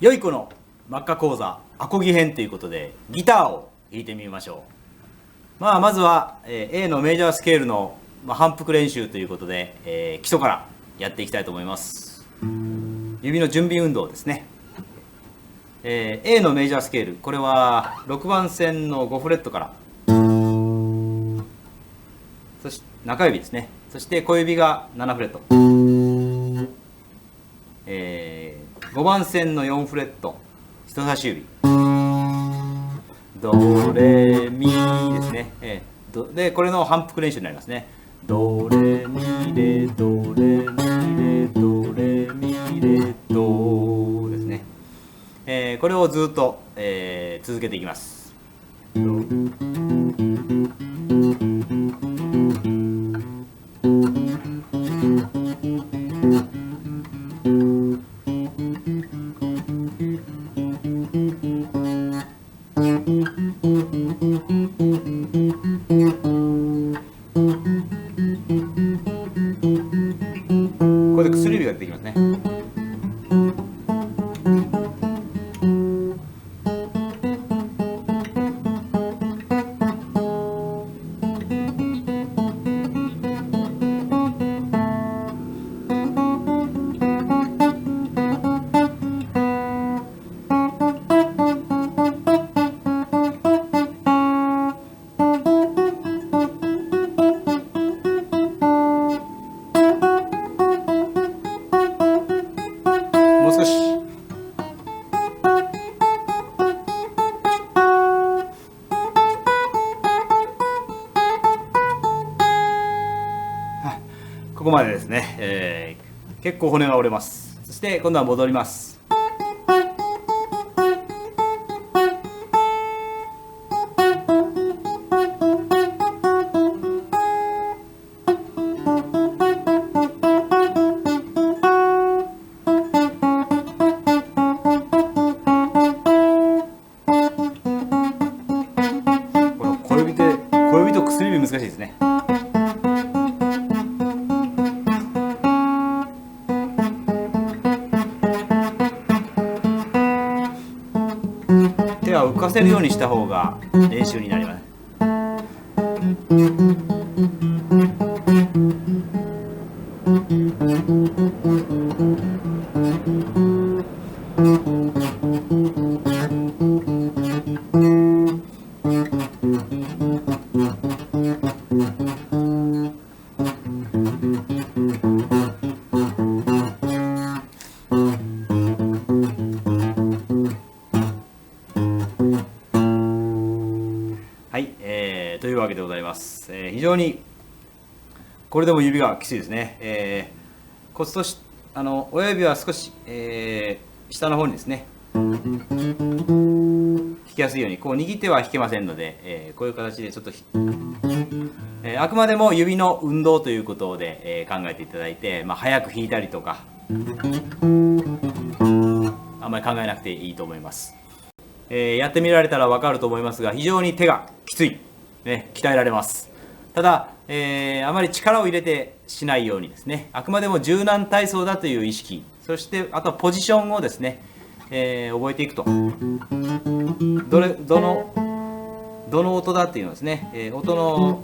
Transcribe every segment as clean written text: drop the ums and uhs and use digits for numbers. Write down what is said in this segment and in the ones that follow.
良い子の真っ赤講座アコギ編ということでギターを弾いてみましょう。まずは、A のメジャースケールの、反復練習ということで、基礎からやっていきたいと思います。指の準備運動ですね。A のメジャースケール、これは6番線の5フレットから、そして中指ですね、そして小指が7フレット、5番線の4フレット、人差し指、ドレミですね、でこれの反復練習になりますね。ドレミレドレミレドレミレドですね。これをずっと、続けていきます。これで薬指が出てきますね。もう少し。ここまでですね、結構骨が折れます。そして今度は戻ります。この小指と薬指難しいですね。手は浮かせるようにした方が練習になります。はい、というわけでございます。非常にこれでも指がきついですね。コツとし親指は少し、下の方にですね弾きやすいようにこう握っては弾けませんので、こういう形でちょっとあくまでも指の運動ということで、考えていただいて、早く弾いたりとかあんまり考えなくていいと思います。やってみられたら分かると思いますが、非常に手がきつい、ね、鍛えられます。ただ、あまり力を入れてしないようにですね、あくまでも柔軟体操だという意識、そしてあとはポジションをですね、覚えていくと、どの音だっていうのですね、音の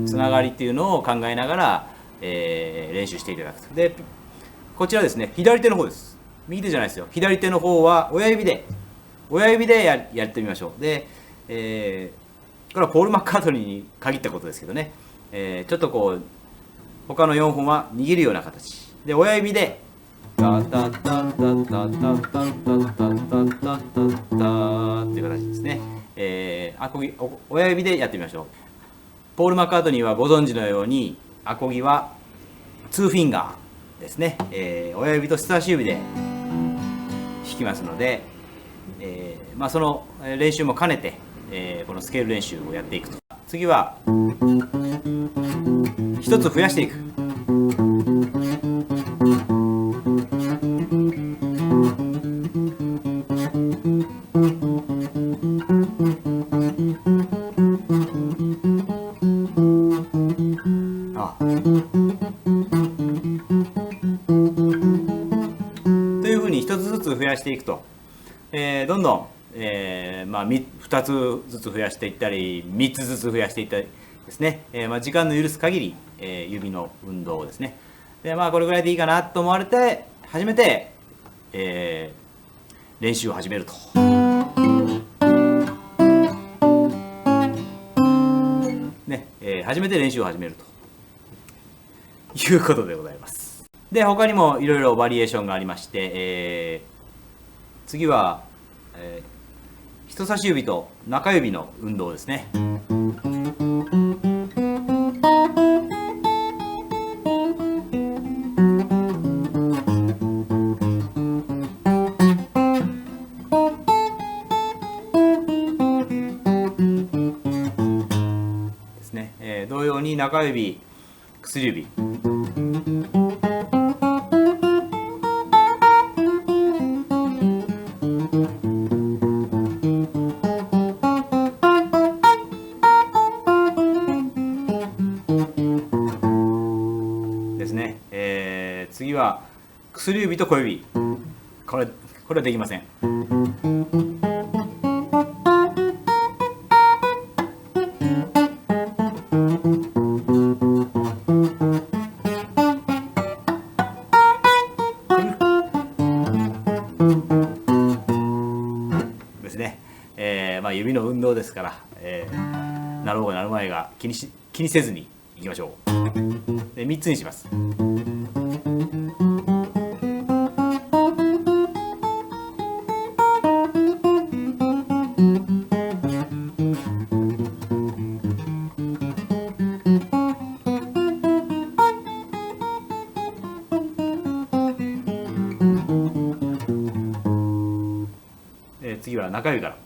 つながりっていうのを考えながら、練習していただくと。でこちらですね、左手の方です。右手じゃないですよ。左手の方は親指でやってみましょう。で、これはポール・マッカートニーに限ったことですけどね、ちょっとこう他の4本は握るような形で親指でタタタタタタタタタタタタっていう形ですね。親指でやってみましょう。ポール・マッカートニーはご存知のようにアコギは2フィンガーですね、親指と人差し指で弾きますので、その練習も兼ねて、このスケール練習をやっていくと。次は一つ増やしていく。というふうにに1つずつ増やしていくと、どんどん、2つずつ増やしていったり3つずつ増やしていったりですね、時間の許す限り、指の運動をですね、でこれぐらいでいいかなと思われて初めて、練習を始めると。初めて練習を始めるということでございます。で他にもいろいろバリエーションがありまして、次は、人差し指と中指の運動ですね。同様に中指、薬指、ですね。次は薬指と小指、これはできません。指の運動ですから、なろうがなるまいが気にせずにいきましょう。で3つにします。次は中指から。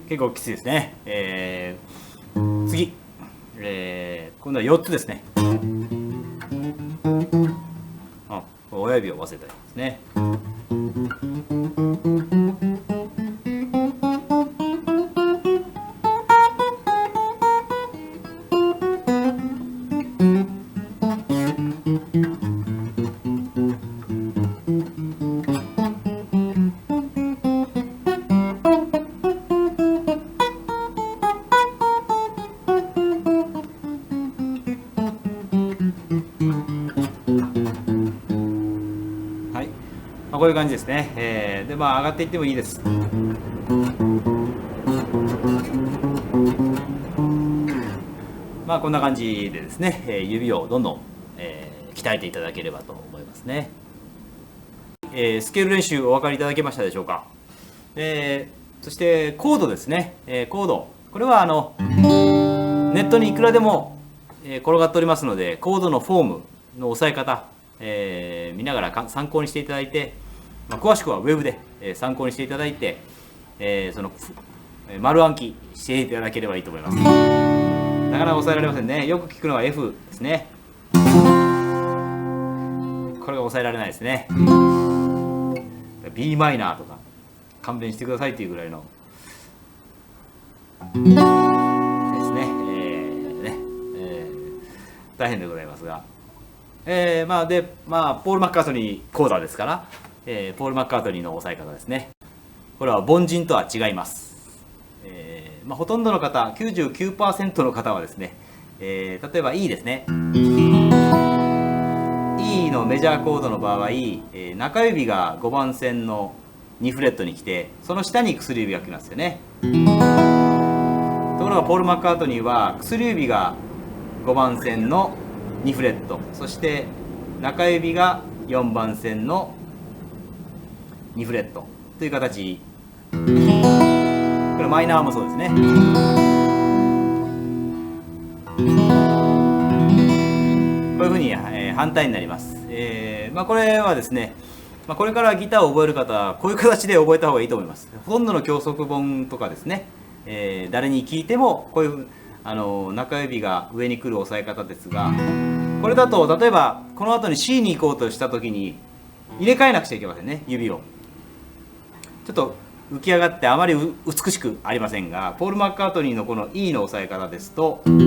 結構きついですね。次、今度は4つですね。親指を忘れたりですね。こういう感じですね。で上がっていってもいいです。こんな感じでですね、指をどんどん、鍛えていただければと思いますね。スケール練習お分かりいただけましたでしょうか。そしてコードですね。コード、これはネットにいくらでも、転がっておりますので、コードのフォームの押さえ方、見ながら参考にしていただいて、詳しくはウェブで、参考にしていただいて、その丸暗記していただければいいと思います。なかなか抑えられませんね。よく聞くのは F ですね。これが抑えられないですね。B マイナーとか勘弁してくださいというぐらいのですね。大変でございますが、ポール・マッカートニー講座ですから、ポール・マッカートニーの押さえ方ですね。これは凡人とは違います。ほとんどの方、99% の方はですね、例えば E ですね。E のメジャーコードの場合、中指が5番線の2フレットに来て、その下に薬指が来ますよね。ところがポール・マッカートニーは薬指が5番線の2フレット、そして中指が4番線の2フレットという形。これマイナーもそうですね。こういうふうに、反対になります。これはですね、これからギターを覚える方はこういう形で覚えた方がいいと思います。ほとんどの教則本とかですね、誰に聞いてもこういう中指が上に来る押さえ方ですが、これだと例えばこの後に C に行こうとした時に入れ替えなくちゃいけませんね。指をちょっと浮き上がってあまり美しくありませんが、ポール・マッカートニーのこの E の押さえ方ですと C に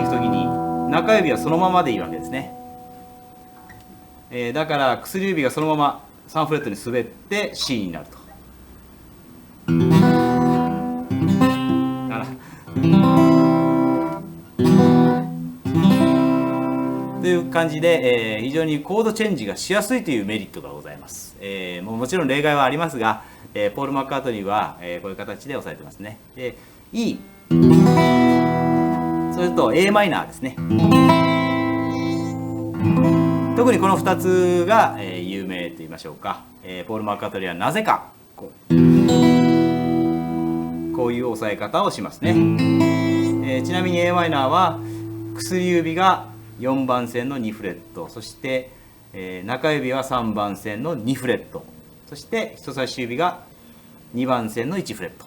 行く時に中指はそのままでいいわけですね。だから薬指がそのまま3フレットに滑って C になると。という感じで、非常にコードチェンジがしやすいというメリットがございます。もちろん例外はありますが、ポール・マッカートニーは、こういう形で押さえてますね。で E、 それと a マイナーですね。特にこの2つが、有名と言いましょうか。ポール・マッカートニーはなぜかこういう押さえ方をしますね。ちなみに a マイナーは薬指が4番線の2フレット、そして、中指は3番線の2フレット、そして人差し指が2番線の1フレット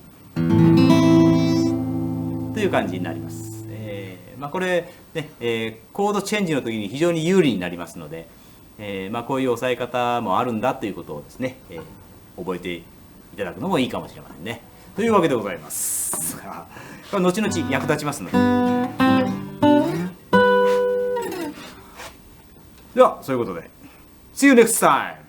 という感じになります。これね、コードチェンジの時に非常に有利になりますので、こういう押さえ方もあるんだということをですね、覚えていただくのもいいかもしれませんね。というわけでございます。これ後々役立ちますので。ではそういうことで See you next time!